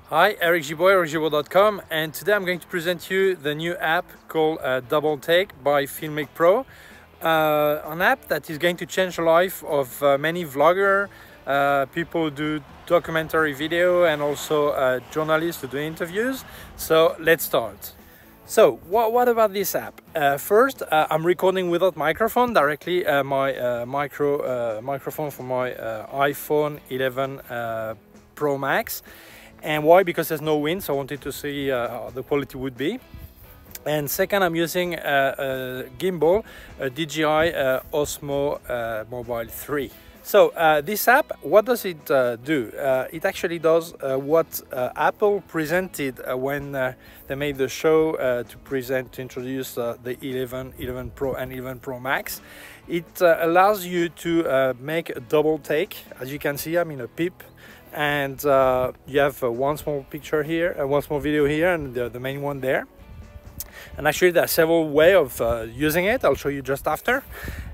Hi, Eric Gibaud, Gibaud.com, and today I'm going to present you the new app called Double Take by Filmic Pro. An app that is going to change the life of many vloggers, people who do documentary video, and also journalists who do interviews. So let's start. So what about this app? First, I'm recording without microphone, directly my microphone from my iPhone 11 Pro Max. And why? Because there's no wind, so I wanted to see how the quality would be. And second, I'm using a Gimbal, a DJI Osmo Mobile 3. So this app, what does it do? It actually does what Apple presented when they made the show to introduce the 11 Pro and 11 Pro Max. It allows you to make a double take. As you can see, I'm in a PIP. And you have one small picture here, one small video here, and the main one there. And actually there are several ways of using it. I'll show you just after.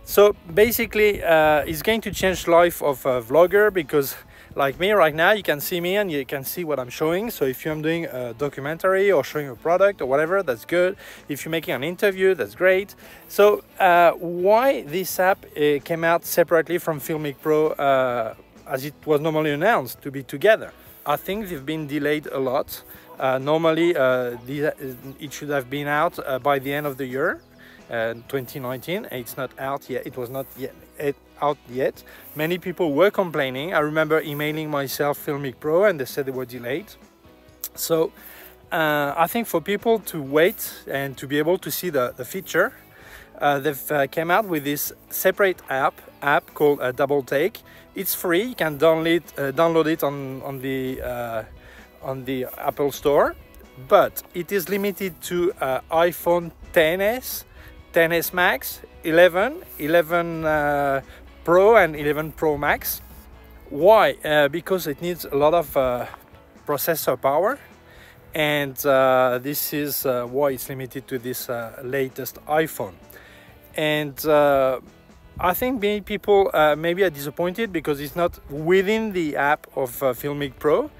So basically it's going to change the life of a vlogger, because like me right now, you can see me and you can see what I'm showing. So if I'm doing a documentary or showing a product or whatever, that's good. If you're making an interview, that's great. So why this app came out separately from Filmic Pro as it was normally announced to be together? I think they've been delayed a lot. Normally it should have been out by the end of the year 2019. It's not out yet. It was not yet out yet. Many people were complaining. I remember emailing myself Filmic Pro and they said they were delayed. So I think for people to wait and to be able to see the feature, they've came out with this separate app called Double Take. It's free. You can download it on the Apple Store, but it is limited to iPhone XS, XS Max, 11 Pro and 11 Pro Max. Why? Because it needs a lot of processor power, and this is why it's limited to this latest iPhone. And I think many people maybe are disappointed because it's not within the app of Filmic Pro,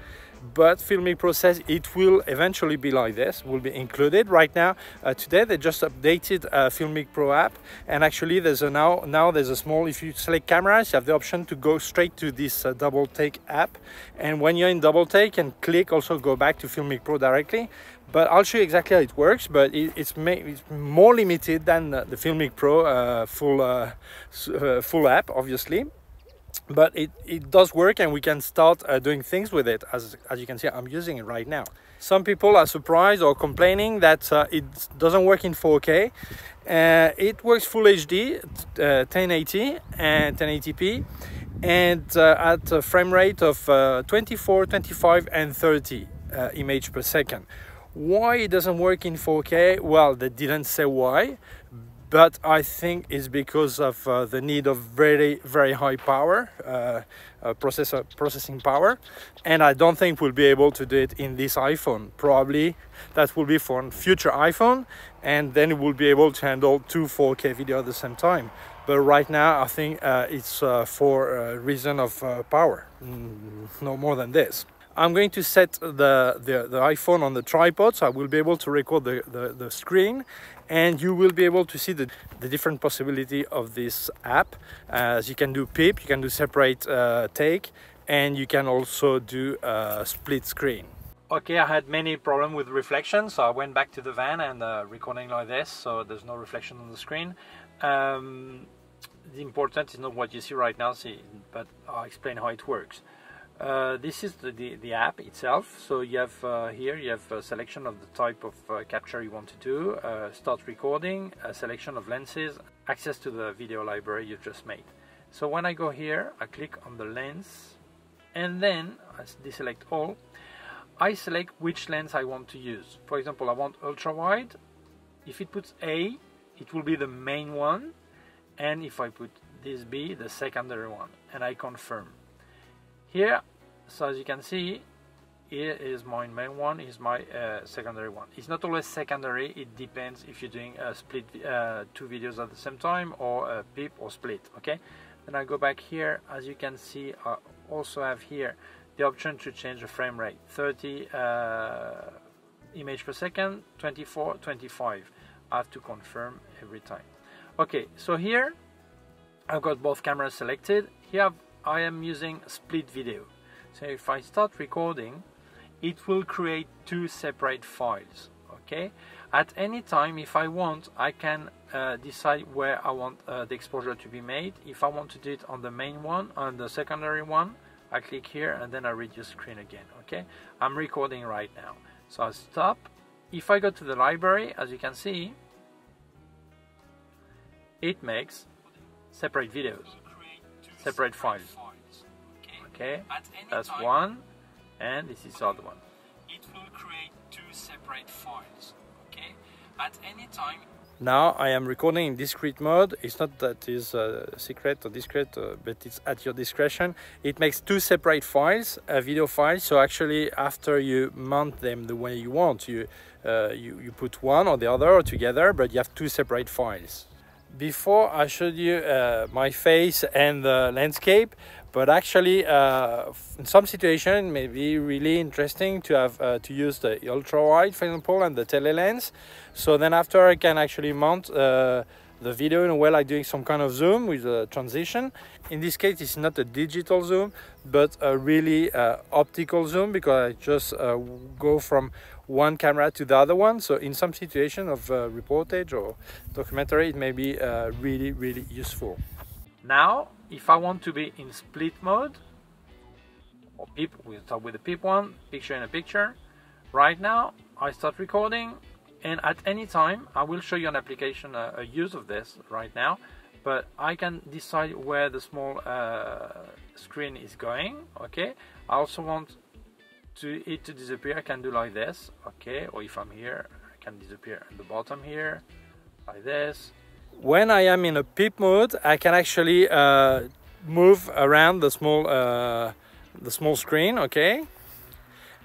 but Filmic Pro says it will eventually be like this, will be included. Right now, today they just updated Filmic Pro app, and actually there's now there's a small, if you select cameras, you have the option to go straight to this Double Take app, and when you're in Double Take and click, also go back to Filmic Pro directly. But I'll show you exactly how it works, but it's more limited than the Filmic Pro full app, obviously. But it does work, and we can start doing things with it. As you can see, I'm using it right now. Some people are surprised or complaining that it doesn't work in 4K. It works Full HD, 1080 and 1080p, and at a frame rate of 24, 25 and 30 images per second. Why it doesn't work in 4K? Well, they didn't say why, but I think it's because of the need of very high power, processing power, and I don't think we'll be able to do it in this iPhone. Probably that will be for a future iPhone, and then we'll be able to handle 2 4K video at the same time. But right now I think it's for a reason of power, no more than this. I'm going to set the iPhone on the tripod, so I will be able to record the screen, and you will be able to see the different possibility of this app. As you can do PIP, you can do separate take, and you can also do split screen. Okay, I had many problems with reflection, so I went back to the van and recording like this, so there's no reflection on the screen. The important is not what you see right now, but I'll explain how it works. This is the app itself. So you have here you have a selection of the type of capture you want to do, start recording, a selection of lenses, access to the video library you've just made. So when I go here, I click on the lens, and then I deselect all. I select which lens I want to use. For example, I want ultra wide. If it puts A, it will be the main one, and if I put this B, the secondary one, and I confirm. Here, so as you can see, here is my main one, is my secondary one. It's not always secondary, it depends if you're doing a split 2 videos at the same time, or a PIP or split, okay? Then I go back here. As you can see, I also have here the option to change the frame rate, 30 image per second, 24, 25. I have to confirm every time. Okay, so here I've got both cameras selected. Here I am using split video. So if I start recording, it will create two separate files. Okay, at any time, if I want, I can decide where I want the exposure to be made. If I want to do it on the main one, on the secondary one, I click here and then I reduce screen again. Okay, I'm recording right now, so I stop. If I go to the library, as you can see, it makes separate videos, separate files. Okay, that's one, and this is the other one. It will create two separate files. Okay, at any time. Now I am recording in discrete mode. It's not that is secret or discrete, but it's at your discretion. It makes two separate files, video files. So actually, after you mount them the way you want, you put one or the other or together, but you have two separate files. Before I showed you my face and the landscape, but actually in some situations it may be really interesting to have to use the ultra wide, for example, and the tele lens. So then after I can actually mount the video in a way like doing some kind of zoom with a transition. In this case it's not a digital zoom but a really optical zoom, because I just go from one camera to the other one. So in some situation of reportage or documentary it may be really useful. Now if I want to be in split mode or PIP, we'll start with the PIP one, picture in a picture. Right now I start recording, and at any time I will show you an application, a use of this right now, but I can decide where the small screen is going. Okay, I also want it to disappear. I can do like this, okay, or if I'm here I can disappear at the bottom here like this. When I am in a PIP mode I can actually move around the small screen, okay,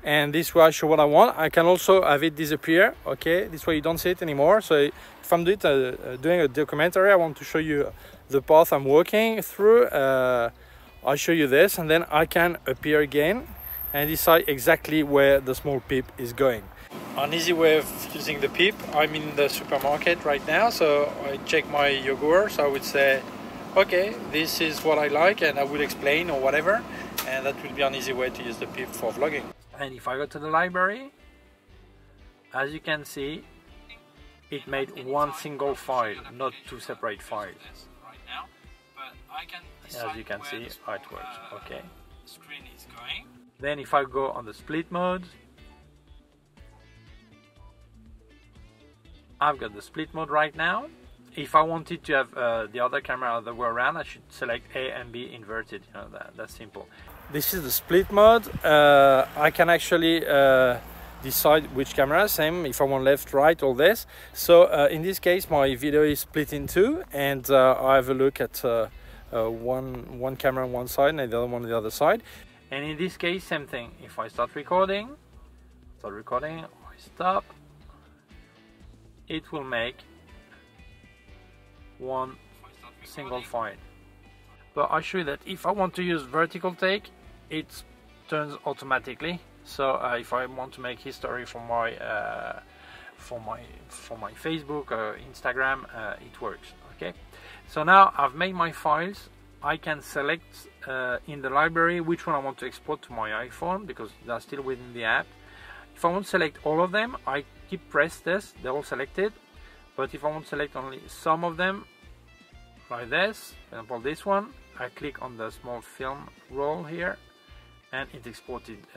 and this way I show what I want. I can also have it disappear, okay, this way you don't see it anymore. So if I'm doing a documentary, I want to show you the path I'm walking through, I'll show you this, and then I can appear again and decide exactly where the small PIP is going. An easy way of using the PIP, I'm in the supermarket right now, so I check my yogurt, so I would say, okay, this is what I like, and I will explain or whatever, and that will be an easy way to use the PIP for vlogging. And if I go to the library, as you can see, it made one single file, not two separate files. As you can see, how it works. Okay. Then if I go on the split mode, I've got the split mode right now. If I wanted to have the other camera the way around, I should select A and B inverted. You know, that's simple. This is the split mode. I can actually decide which camera, same if I want left, right, all this. So in this case my video is split in two, and I have a look at one camera on one side and the other one on the other side. And in this case, same thing. If I start recording, I stop, it will make one single file. But I show you that if I want to use vertical take, it turns automatically. So if I want to make history for my Facebook or Instagram, it works. Okay. So now I've made my files. I can select in the library which one I want to export to my iPhone, because they're still within the app. If I want to select all of them, I press this, they're all selected. But if I want to select only some of them, like this, for example this one, I click on the small film roll here, and it's exported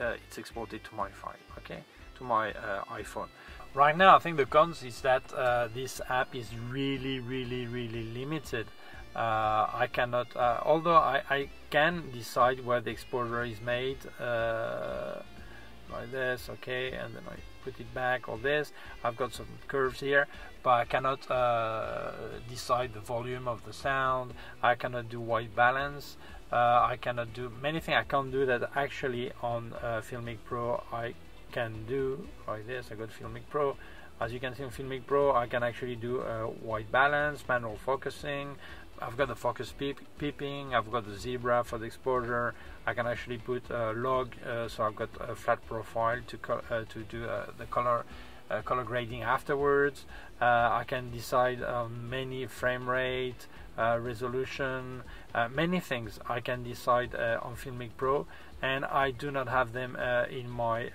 to my file, okay, to my iPhone. Right now I think the cons is that this app is really limited. I cannot, although I can decide where the exposure is made, like this, okay, and then I put it back, or this. I've got some curves here, but I cannot decide the volume of the sound. I cannot do white balance. I cannot do many things. I can't do that actually on Filmic Pro. I can do like this. I got Filmic Pro. As you can see in Filmic Pro, I can actually do white balance, manual focusing, I've got the focus peeping, I've got the zebra for the exposure. I can actually put a log, so I've got a flat profile to do the color grading afterwards. I can decide on many frame rate, resolution, many things I can decide on Filmic Pro, and I do not have them in my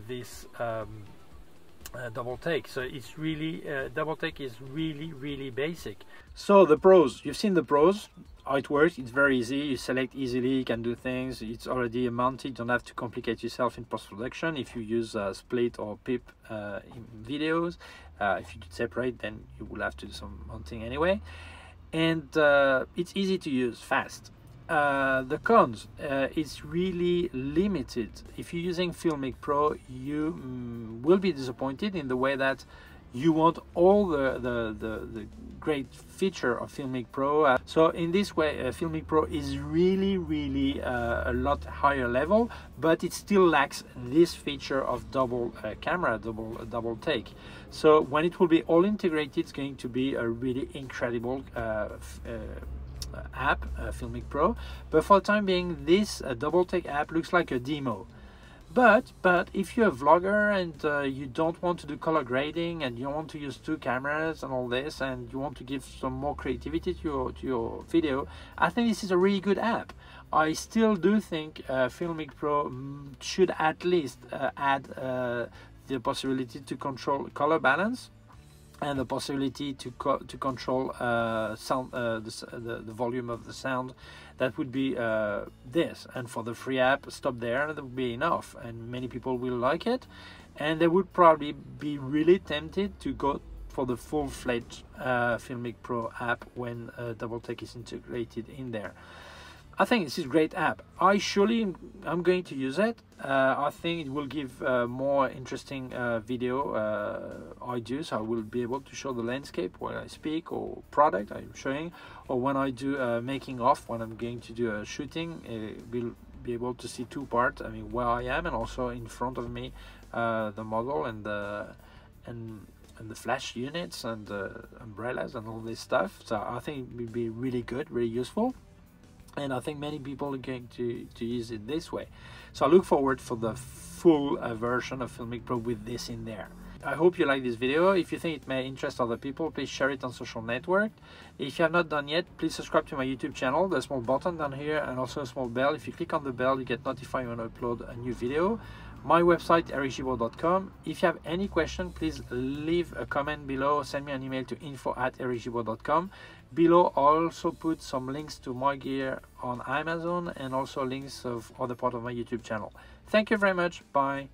this double take. So it's really double take is really basic. So the pros, you've seen the pros, how it works. It's very easy, you select easily, you can do things, it's already mounted, you don't have to complicate yourself in post-production if you use split or pip in videos. If you do separate, then you will have to do some mounting anyway, and it's easy to use, fast. The cons, it's really limited. If you're using Filmic Pro, you will be disappointed in the way that you want all the great feature of Filmic Pro. So in this way, Filmic Pro is really a lot higher level, but it still lacks this feature of double camera, double take. So when it will be all integrated, it's going to be a really incredible app, Filmic Pro. But for the time being, this double take app looks like a demo. But if you're a vlogger and you don't want to do color grading and you want to use 2 cameras and all this, and you want to give some more creativity to your video, I think this is a really good app. I still do think Filmic Pro should at least add the possibility to control color balance and the possibility to control sound, the volume of the sound. That would be this, and for the free app, stop there, that would be enough, and many people will like it, and they would probably be really tempted to go for the full-fledged Filmic Pro app when double take is integrated in there. I think this is a great app. I'm going to use it. I think it will give more interesting video ideas. I will be able to show the landscape when I speak, or product I'm showing, or when I do making off, when I'm going to do a shooting, we'll be able to see 2 parts. I mean, where I am, and also in front of me the model and the flash units and the umbrellas and all this stuff. So I think it will be really good, really useful. And I think many people are going to use it this way. So I look forward for the full version of Filmic Pro with this in there. I hope you like this video. If you think it may interest other people, please share it on social network. If you have not done yet, please subscribe to my YouTube channel. There's a small button down here and also a small bell. If you click on the bell, you get notified when I upload a new video. My website, ericgibaud.com. If you have any question, please leave a comment below. Send me an email to info@ericgibaud.com. Below, I'll also put some links to my gear on Amazon and also links of other part of my YouTube channel. Thank you very much. Bye.